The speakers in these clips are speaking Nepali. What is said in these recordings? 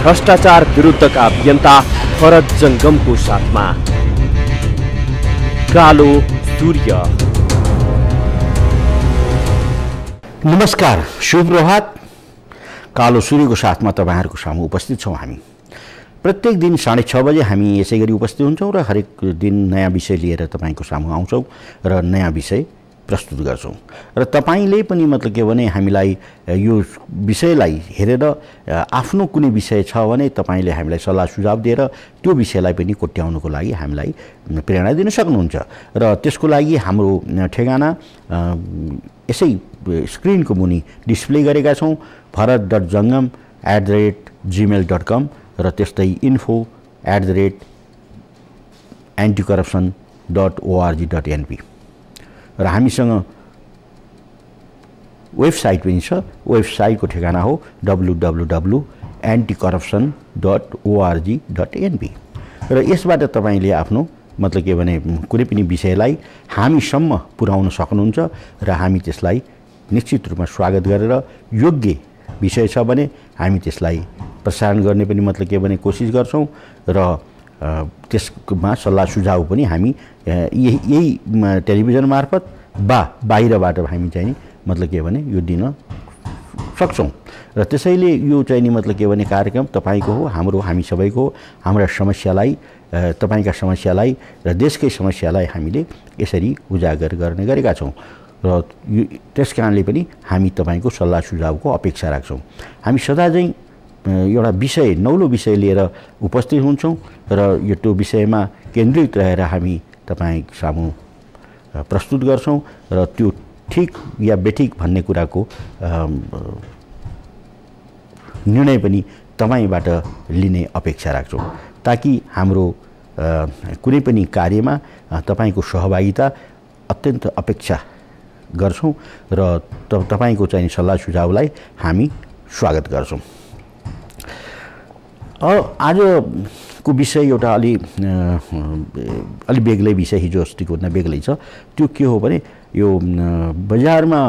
भ्रष्टाचार विरुद्धका अभियन्ता भरत जङ्गमको साथमा कालो सूर्य। नमस्कार, शुभ प्रभात। कालो सूर्यको साथमा तपाईहरुको सामु उपस्थित छौं। हामी प्रत्येक दिन 6:30 बजे हामी यसै गरी उपस्थित हुन्छौं र हरेक दिन नयाँ विषय लिएर तपाईको सामु आउँछौं र नयाँ विषय प्रस्तुत गर्छौं र तपाईले पनि मतलब के भने हामीलाई यो विषयलाई हेरेर आफ्नो कुनै विषय छ भने तपाईले हामीलाई सल्लाह सुझाव दिएर त्यो विषयलाई पनि कोट्याउनको लागि हामीलाई प्रेरणा दिन सक्नुहुन्छ र त्यसको लागि हाम्रो ठेगाना यसै स्क्रिनको मुनि डिस्प्ले गरेका छौं bharat.jangam@gmail.com र त्यस्तै info@anticorruption.org.np र हामीसँग वेबसाइट पनि छ। वेबसाइटको ठेगाना हो www.anticorruption.org.np र यसबाट तपाईले आफ्नो मतलब के भने कुनै पनि विषयलाई हामीसम्म पुर्याउन सक्नुहुन्छ र हामी त्यसलाई निश्चित रूपमा स्वागत गरेर योग्य विषय छ भने हामी त्यसलाई प्रसारण गर्ने पनि मतलब के भने कोसिस गर्छौं र त्यसमा सल्लाह सुझाव पनि हामी यही टेलिभिजन मार्फत बाहिरबाट हामी चाहिँ मतलब के भने यो दिन सक्छौं र त्यसैले यो चाहिँ मतलब के भने कार्यक्रम तपाईको हो, हाम्रो, हामी सबैको हो। हाम्रा समस्यालाई, तपाईका समस्यालाई र देशकै समस्यालाई हामीले यसरी उजागर गर्ने गरेका छौं र त्यसकारणले पनि हामी तपाईको सल्लाह सुझावको अपेक्षा राख्छौं। हामी सदा चाहिँ एउटा विषय, नौलो विषय लिएर उपस्थित हुन्छौं र यो त्यो विषयमा केन्द्रित रहेर हामी तपाई सामु प्रस्तुत गर्छौं र त्यो ठीक या बेठिक भन्ने कुराको निर्णय पनि तपाईबाट लिने अपेक्षा राख्छौं ताकि हाम्रो कुनै पनि कार्यमा तपाईको सहभागिता अत्यन्त अपेक्षा गर्छौं र तपाईको चाहिँ सल्लाह सुझावलाई हामी स्वागत गर्छौं। आजको विषय एउटा अलि बेग्लै विषय, हिजो अस्तिको भन्दा बेग्लै छ। त्यो के हो भने यो बजारमा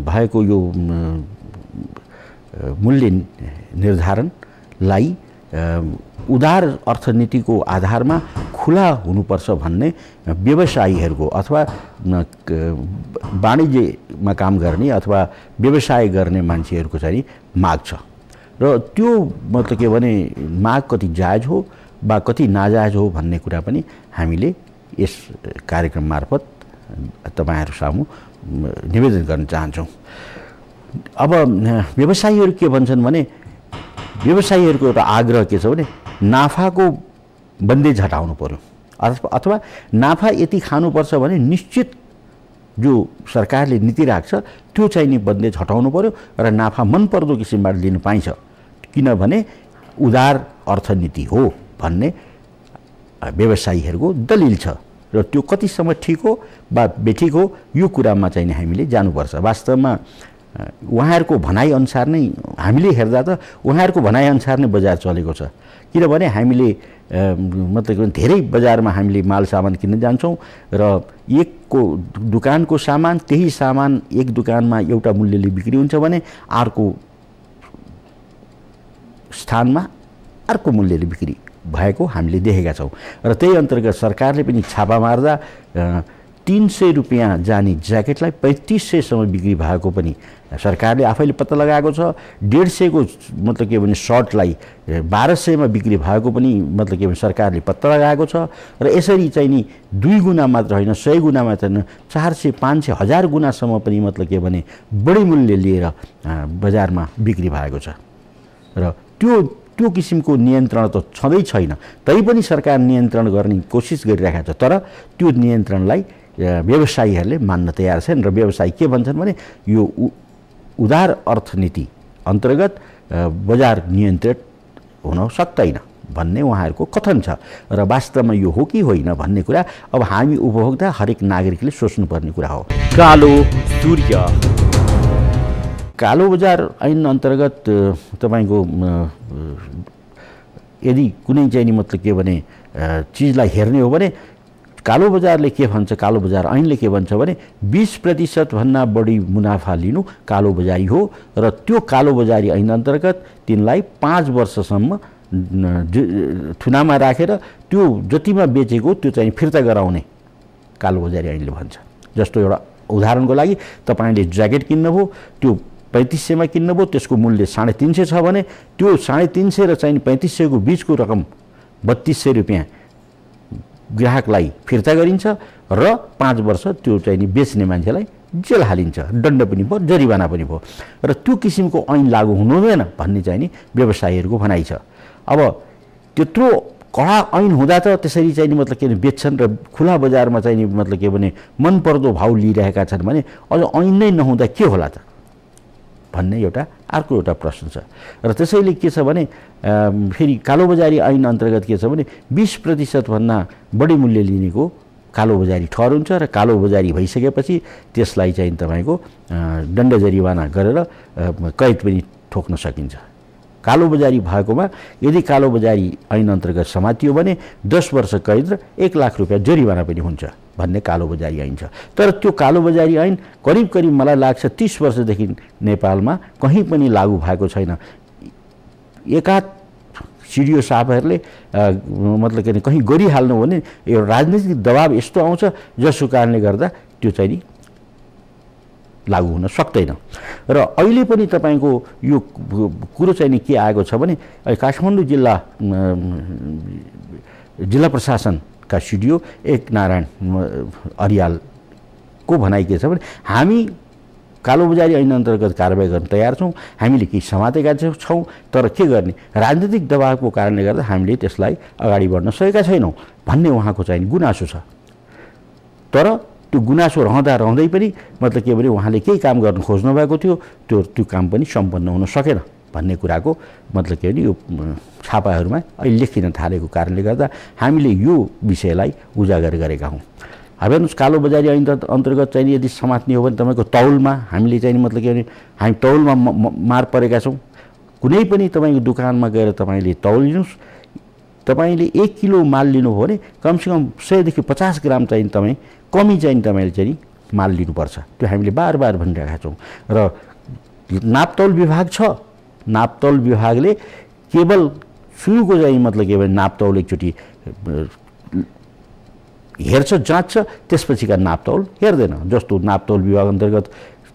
भएको यो मूल्य निर्धारणलाई उदार अर्थनीतिको आधारमा खुला हुनुपर्छ भन्ने व्यवसायीहरूको अथवा वाणिज्यमा काम गर्ने अथवा व्यवसाय गर्ने मान्छेहरूको चाहिँ माग छ र त्यो मतलब के भने माग कति जायज हो वा कति नाजायज हो भन्ने कुरा पनि हामीले यस कार्यक्रम मार्फत तपाईहरु सामु निवेदन गर्न चाहन्छौं। अब व्यवसायीहरू के भन्छन् भने व्यवसायीहरूको एउटा आग्रह के छ भने नाफाको बन्देज हटाउनु पर्यो अथवा नाफा यति खानुपर्छ भने निश्चित जो सरकारले नीति राख्छ त्यो चाहिँ नि बन्देज हटाउनु पर्यो र नाफा मन पर्दो किसिमबाट लिन पाइन्छ किनभने उदार अर्थनीति हो भन्ने व्यवसायीहरूको दलिल छ र त्यो कतिसम्म ठीक हो वा बेठिक हो यो कुरामा चाहिँ हामीले जानुपर्छ। वास्तवमा उहाँहरूको भनाइ अनुसार नै हामीले हेर्दा त उहाँहरूको भनाइ अनुसार नै बजार चलेको छ किनभने हामीले मतलब धेरै बजारमा हामीले माल सामान किन्न जान्छौं र एकको दुकानको सामान त्यही सामान एक दुकानमा एउटा मूल्यले बिक्री हुन्छ भने अर्को स्थानमा अर्को मूल्यले बिक्री भएको हामीले देखेका छौं र त्यही अन्तर्गत सरकारले पनि छापा मार्दा 300 रुपैयाँ जाने ज्याकेटलाई 3500 सम्म बिक्री भएको पनि सरकारले आफैले पत्ता लगाएको छ। 150 को मतलब के भने शर्टलाई 1200 मा बिक्री भएको पनि मतलब के भने सरकारले पत्ता लगाएको छ र यसरी चाहिँ नि 2 गुना मात्र हैन 100 गुना मात्र हैन 400 500 1000 गुनासम्म पनि मतलब के भने बढी मूल्य लिएर बजारमा बिक्री भएको छ र त्यो किसिमको नियन्त्रण त छँदै छैन। तैपनि सरकार नियन्त्रण गर्ने कोसिस गरिरहेको छ तर त्यो नियन्त्रणलाई व्यवसायीहरूले मान्न तयार छन् र व्यवसायी के भन्छन् भने यो उदार अर्थनीति अन्तर्गत बजार नियन्त्रित हुन सक्दैन भन्ने उहाँहरूको कथन छ र वास्तवमा यो हो कि होइन भन्ने कुरा अब हामी उपभोक्ता हरेक नागरिकले सोच्नुपर्ने कुरा हो। कालो सूर्य। कालो बजार ऐन अन्तर्गत तपाईको यदि कुनै चाहिँ मतलब के भने चीजलाई हेर्ने हो भने कालो बजारले के भन्छ, कालो बजार ऐनले के भन्छ भने 20% भन्दा बढी मुनाफा लिनु कालो बजारी हो र त्यो कालो बजारी ऐन अन्तर्गत तिनलाई 5 वर्षसम्म थुनामा राखेर त्यो जतिमा बेचेको त्यो चाहिँ फिर्ता गराउने कालो बजारी ऐनले भन्छ। जस्तो एउटा उदाहरणको लागि तपाईले ज्याकेट किन्नुभयो, त्यो 3500 मा किन्नुभयो, त्यसको मूल्य 350 छ भने त्यो 350 र चाहिँ 3500 को बीचको रकम 3200 रुपैयाँ ग्राहकलाई फिर्ता गरिन्छ र 5 वर्ष त्यो चाहिँ बेच्ने मान्छेलाई जेल हालिन्छ, दण्ड पनि भयो, जरिवाना पनि भयो र त्यो किसिमको ऐन लागू हुनु हुँदैन भन्ने चाहिँ नि व्यवसायीहरूको भनाइ छ। अब त्यत्रो कडा ऐन हुँदा त त्यसरी चाहिँ मतलब के बेच्छन् र खुला बजारमा चाहिँ मतलब के भने मनपर्दो भाउ लिइरहेका छन् भने अझ ऐन नै नहुँदा के होला त भन्ने अर्को एउटा प्रश्न छ। र त्यसैले के छ भने फेरि कालो बजारी ऐन अन्तर्गत के छ भने 20% भन्दा बढी मूल्य लिनेको कालो बजारी ठहर हुन्छ र कालो बजारी भइसकेपछि त्यसलाई चाहिँ तपाईको दण्ड जरिवाना गरेर कैद पनि ठोक्न सकिन्छ। कालो बजारी भएकोमा यदि कालो बजारी ऐन अन्तर्गत समातियो भने 10 वर्ष कैद र 1 लाख रुपैयाँ जरिवाना पनि हुन्छ भन्ने कालो बजारी ऐन छ। तर त्यो कालो बजारी ऐन करिब मलाई लाग्छ 30 वर्षदेखि नेपालमा कहीँ पनि लागू भएको छैन। एकाध सिडिओ साहबहरूले मतलब के कहीँ गरिहाल्नु भने यो राजनीतिक दबाब यस्तो आउँछ जसको कारणले गर्दा त्यो चाहिँ लागू हुन सक्दैन। र अहिले पनि तपाईको यो कुरो चाहिँ के आएको छ भने काठमाडौँ जिल्ला प्रशासनका सिडिओ एक नारायण अर्यालको भनाइ के छ भने हामी कालो बजारी ऐन अन्तर्गत कारबाही गर्न तयार छौँ, हामीले केही समातेका छौँ, तर के गर्ने राजनीतिक दबावको कारणले गर्दा हामीले त्यसलाई अगाडि बढ्न सकेका छैनौँ भन्ने उहाँको चाहिँ गुनासो छ। तर त्यो गुनासो रहँदै पनि मतलब के भने उहाँले केही काम गर्न खोज्नु भएको थियो, त्यो काम पनि सम्पन्न हुन सकेन भन्ने कुराको मतलब के भने यो छापाहरूमा अहिले लेखिन थालेको कारणले गर्दा हामीले यो विषयलाई उजागर गरेका हौँ। हेर्नुहोस् कालो बजारी ऐन अन्तर्गत चाहिँ यदि समात्ने हो भने तपाईँको तौलमा हामीले चाहिँ मतलब के भने हामी तौलमा मार परेका छौँ। कुनै पनि तपाईँको दोकानमा गएर तपाईँले तौल लिनुहोस्, तपाईँले 1 किलो माल लिनुभयो भने कमसेकम 100 देखि 50 ग्राम चाहिँ तपाईँ कमी चाहिँ तपाईँले चाहिँ माल लिनुपर्छ। त्यो हामीले बार भनिरहेका छौँ। र नापतौल विभाग छ, नापतौल विभागले केवल सुरुको चाहिँ मतलब के भने नापतौल एकचोटि हेर्छ, जाँच्छ, त्यसपछिका नापतौल हेर्दैन। जस्तो नापतौल विभाग अन्तर्गत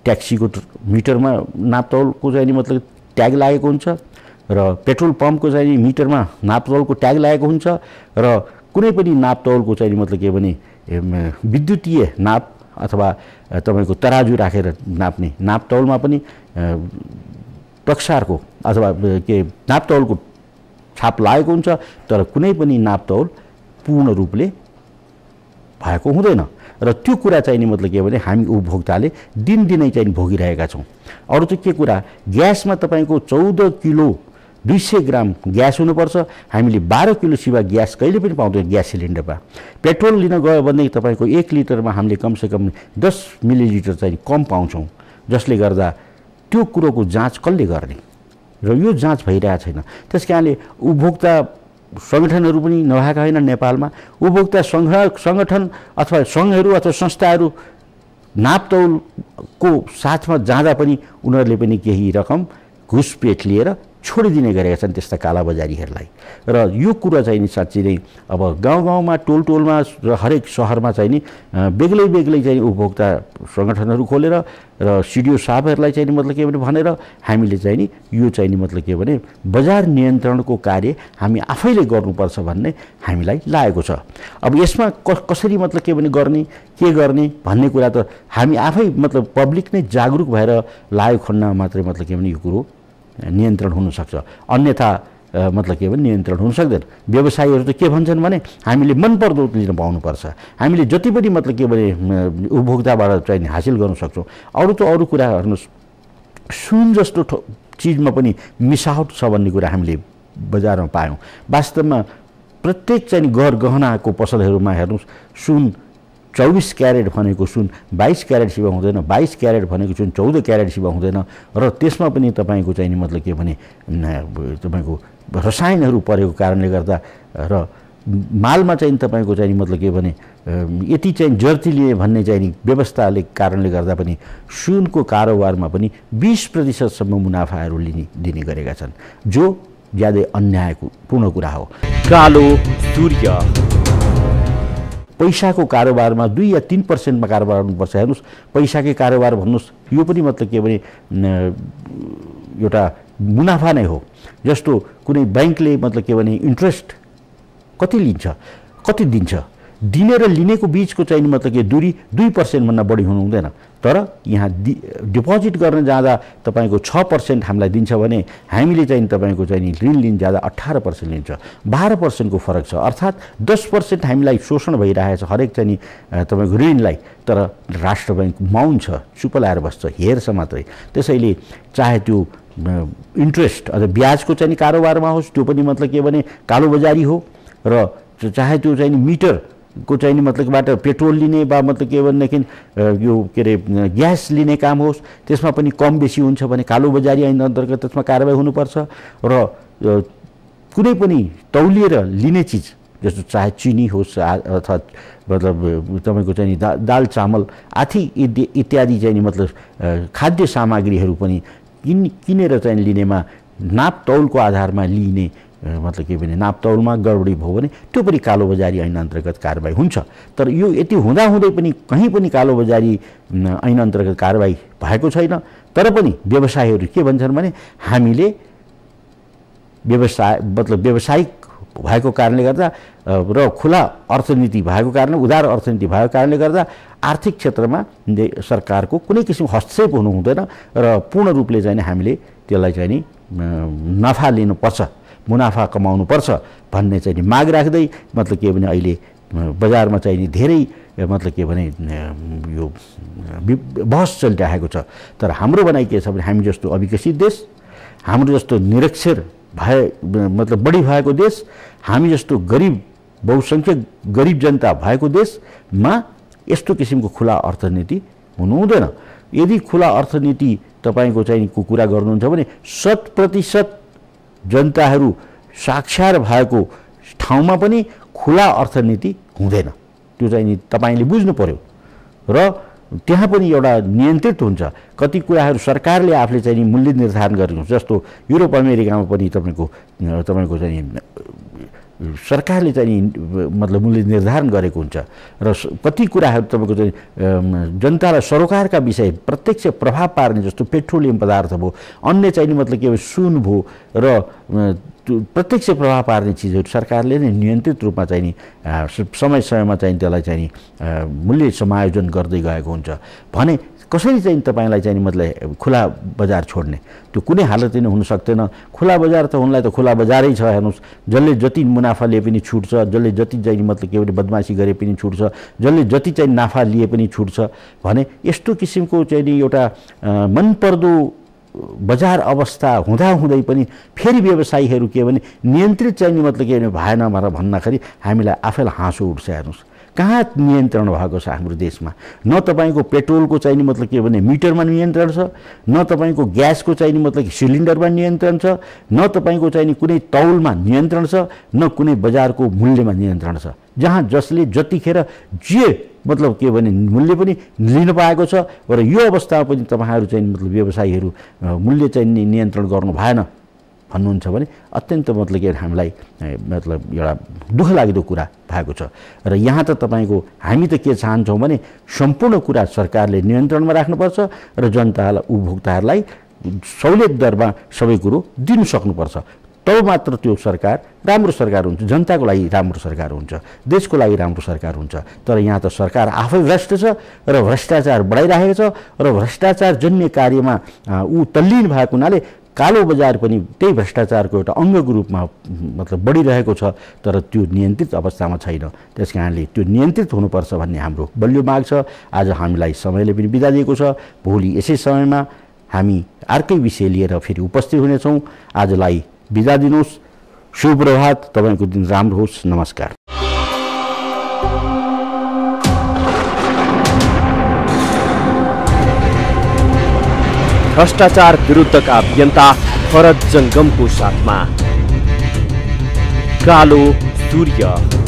ट्याक्सीको मिटरमा नापतौलको चाहिँ मतलब ट्याग लागेको हुन्छ र पेट्रोल पम्पको चाहिँ मिटरमा नापतौलको ट्याग लागेको हुन्छ र कुनै पनि नापतौलको चाहिँ मतलब के भने विद्युतीय नाप अथवा तपाईँको तराजु राखेर नाप्ने नापतौलमा पनि टक्सारको अथवा के नापतौलको छाप लागेको हुन्छ। तर कुनै पनि नापतौल पूर्ण रूपले भएको हुँदैन र त्यो कुरा चाहिँ मतलब के भने हामी उपभोक्ताले दिनदिनै चाहिँ भोगिरहेका छौँ। अरू चाहिँ के कुरा, ग्यासमा तपाईँको 14 किलो 200 ग्राम ग्यास हुनुपर्छ, हामीले 12 किलो सिवा ग्यास कहिले पनि पाउँदैन ग्यास सिलिन्डरमा। पेट्रोल लिन गयो भनेदेखि तपाईँको 1 लिटरमा हामीले कमसेकम 10 मिलिलिटर चाहिँ कम पाउँछौँ, जसले गर्दा त्यो कुरोको जाँच कसले गर्ने र यो जाँच भइरहेको छैन। त्यस कारणले उपभोक्ता सङ्गठनहरू पनि नभएका होइन नेपालमा। उपभोक्ता सङ्गठन अथवा सङ्घहरू अथवा संस्थाहरू नापतौलको साथमा जाँदा पनि उनीहरूले पनि केही रकम घुसपेट लिएर छोडिदिने गरेका छन् त्यस्ता कालाबजारीहरूलाई। र यो कुरा चाहिँ नि साँच्चै नै अब गाउँमा टोलमा र हरेक सहरमा चाहिँ नि बेग्लै चाहिँ उपभोक्ता सङ्गठनहरू खोलेर र सिडिओ साहबहरूलाई चाहिँ मतलब के भने भनेर हामीले चाहिँ नि यो चाहिँ नि मतलब के भने बजार नियन्त्रणको कार्य हामी आफैले गर्नुपर्छ भन्ने हामीलाई लागेको छ। अब यसमा कसरी मतलब के भने के गर्ने भन्ने कुरा त हामी आफै मतलब पब्लिक नै जागरुक भएर लागेको खण्डमा मात्रै मतलब के भने यो कुरो नियन्त्रण हुन सक्छ, अन्यथा मतलब के भने नियन्त्रण हुन सक्दैन। व्यवसायीहरू त के भन्छन् भने हामीले मनपर्दो लिन पाउनुपर्छ, हामीले जति पनि मतलब के भने उपभोक्ताबाट चाहिँ हासिल गर्न सक्छौँ। अरू कुरा हेर्नुहोस्, सुन जस्तो चिजमा पनि मिसावट छ भन्ने कुरा हामीले बजारमा पायौँ। वास्तवमा प्रत्येक चाहिँ गहनाको पसलहरूमा हेर्नुहोस्, सुन 24 क्यारेट भनेको सुन 22 क्यारेट सिवा हुँदैन, 22 क्यारेट भनेको सुन 14 क्यारेट सिवा हुँदैन र त्यसमा पनि तपाईँको चाहिँ मतलब के भने तपाईँको रसायनहरू परेको कारणले गर्दा र मालमा चाहिँ तपाईँको चाहिँ मतलब के भने यति चाहिँ जर्ती लिए भन्ने चाहिँ नि व्यवस्थाले कारणले गर्दा पनि सुनको कारोबारमा पनि 20% मुनाफाहरू दिने गरेका छन्, जो ज्यादै अन्यायपूर्ण कुरा हो। कालो सूर्य पैसाको कारोबारमा 2 या 3% कारोबार गर्नुपर्छ। हेर्नुहोस्, पैसाकै कारोबार भन्नुहोस्, यो पनि मतलब के भने एउटा मुनाफा नै हो। जस्तो कुनै बैंकले मतलब के भने इन्ट्रेस्ट कति लिन्छ, कति दिन्छ, दिने र लिनेको बीचको चाहिँ मतलब के दूरी 2% भन्दा बढी हुनु हुँदैन। तर यहाँ डिपोजिट गर्न जाँदा तपाईको 6% हामीलाई दिन्छ भने हामीले चाहिँ तपाईको चाहिँ ऋण लिन जाँदा 18% लिन्छ। 12% को फरक छ। अर्थात् 10% हामीलाई शोषण भइरहेछ हरेक चाहिँ तपाईको ऋणलाई। तर राष्ट्र बैंक मौन छ, चुप लाएर बस्छ, हेर्छ मात्रै। त्यसैले चाहे त्यो इन्ट्रेस्ट अथवा ब्याजको चाहिँ कारोबारमा होस्, त्यो पनि मतलब के भने कालोबजारी हो, र चाहे त्यो चाहिँ मिटर को चाहिँ मतलबबाट पेट्रोल लिने बा मतलब के भनेदेखि यो के अरे ग्यास लिने काम होस्, त्यसमा पनि कम बेसी हुन्छ भने कालोबजारी ऐन अन्तर्गत त्यसमा कारबाही हुनुपर्छ। र कुनै पनि तौलिएर लिने चिज जस्तो चाहे चिनी होस् अथवा मतलब तपाईको चाहिँ दाल चामल आदि इत्यादि चाहिँ मतलब खाद्य सामग्रीहरू पनि किनेर चाहिँ लिनेमा नाप तौलको आधारमा लिने मतलब के भने नापतौलमा गडबडी भयो भने त्यो पनि कालोबजारी ऐन अन्तर्गत कारबाही हुन्छ। तर यो यति हुँदाहुँदै पनि कहीँ पनि कालोबजारी ऐन अन्तर्गत कारबाही भएको छैन। तर पनि व्यवसायीहरू के भन्छन् भने हामीले व्यवसाय मतलब व्यावसायिक भएको कारणले गर्दा र खुला अर्थनीति भएको कारणले, उदार अर्थनीति भएको कारणले गर्दा आर्थिक क्षेत्रमा सरकारको कुनै किसिमको हस्तक्षेप हुनु हुँदैन र पूर्ण रूपले चाहिँ हामीले त्यसलाई चाहिँ नि नफा लिनुपर्छ, मुनाफा कमाउनुपर्छ भन्ने चाहिँ माग राख्दै मतलब के भने अहिले बजारमा चाहिँ धेरै मतलब के भने यो बहस चलिरहेको छ। तर हाम्रो भनाइ के छ भने हामी जस्तो अविकसित देश, हाम्रो जस्तो निरक्षर भए मतलब बढी भएको देश, हामी जस्तो गरिब बहुसंख्यक गरिब जनता भएको देशमा यस्तो किसिमको खुला अर्थनीति हुनु हुँदैन। यदि खुला अर्थनीति तपाईको चाहिँ कुरा गर्नुहुन्छ भने 100% जनताहरू साक्षर भएको ठाउँमा पनि खुला अर्थनीति हुँदैन। त्यो चाहिँ तपाईले बुझ्नु पर्यो। र त्यहाँ पनि एउटा नियन्त्रित हुन्छ। कति कुराहरू सरकारले आफूले चाहिँ मूल्य निर्धारण गरेको हुन्छ। जस्तो युरोप अमेरिकामा पनि तपाईको चाहिँ सरकारले चाहिँ मतलब मूल्य निर्धारण गरेको हुन्छ। र कति कुराहरू तपाईको चाहिँ जनतालाई सरोकारका विषय प्रत्यक्ष प्रभाव पार्ने जस्तो पेट्रोलियम पदार्थ भयो, अन्य चाहिँ मतलब के सुन भयो र प्रत्यक्ष प्रभाव पार्ने चिजहरू सरकारले नै नियन्त्रित रूपमा चाहिँ समय समयमा चाहिँ त्यसलाई चाहिँ मूल्य समायोजन गर्दै गएको हुन्छ। भने कसरी चाहिँ तपाईलाई चाहिँ मतलब खुला बजार छोड्ने, त्यो कुनै हालतले नै हुन सक्दैन। खुला बजार त हुनलाई त खुला बजारै छ। हेर्नुहोस्, जसले जति मुनाफा लिए पनि छुट्छ, जसले जति चाहिँ मतलब के भने बदमासी गरे पनि छुट्छ, जसले जति चाहिँ नाफा लिए पनि छुट्छ। भने यस्तो किसिमको चाहिँ एउटा मनपर्दो बजार अवस्था हुँदाहुँदै पनि फेरि व्यवसायीहरू के भने नियन्त्रित चाहिँ मतलब के भने भएन भनेर भन्दाखेरि हामीलाई आफैलाई हाँसो उठ्छ। हेर्नुहोस्, कहाँ नियन्त्रण भएको छ हाम्रो देशमा। न तपाईको पेट्रोलको चाहिँ मतलब के भने मिटरमा नियन्त्रण छ, न तपाईको ग्यासको चाहिँ मतलब सिलिन्डरमा नियन्त्रण छ, न तपाईको चाहिँ कुनै तौलमा नियन्त्रण छ, न कुनै बजारको मूल्यमा नियन्त्रण छ। जहाँ जसले जतिखेर जे मतलब के भने मूल्य पनि लिन पाएको छ। र यो अवस्थामा पनि तपाईहरु चाहिँ मतलब व्यवसायीहरू मूल्य चाहिँ नियन्त्रण गर्नु भएन भन्नुहुन्छ भने अत्यन्त मतलब के हामीलाई मतलब एउटा दुःख लाग्दो कुरा भएको छ। र यहाँ त तपाईको हामी त के चाहन्छौँ भने सम्पूर्ण कुरा सरकारले नियन्त्रणमा राख्नुपर्छ र जनतालाई उपभोक्ताहरूलाई सहुलियत दरमा सबै कुरो दिन सक्नुपर्छ। तब मात्र त्यो सरकार राम्रो सरकार हुन्छ, जनताको लागि राम्रो सरकार हुन्छ, देशको लागि राम्रो सरकार हुन्छ। तर यहाँ त सरकार आफै भ्रष्ट छ र भ्रष्टाचार बढाइरहेको छ र भ्रष्टाचार जन्य कार्यमा ऊ तल्लीन भएको हुनाले कालो बजार पनि त्यही भ्रष्टाचारको एउटा अङ्गको रूपमा मतलब बढिरहेको छ। तर त्यो नियन्त्रित अवस्थामा छैन। त्यसकारणले त्यो नियन्त्रित हुनुपर्छ भन्ने हाम्रो बलियो माग छ। आज हामीलाई समयले पनि बिदा दिएको छ। भोलि यसै समयमा हामी अर्कै विषय लिएर फेरि उपस्थित हुनेछौँ। आजलाई बिदा दिनुहोस्। शुभ प्रभात, तपाईको दिन राम्रो होस्। नमस्कार। भ्रष्टाचार विरुद्धका अभियन्ता भरत जंगमको साथमा कालो सूर्य।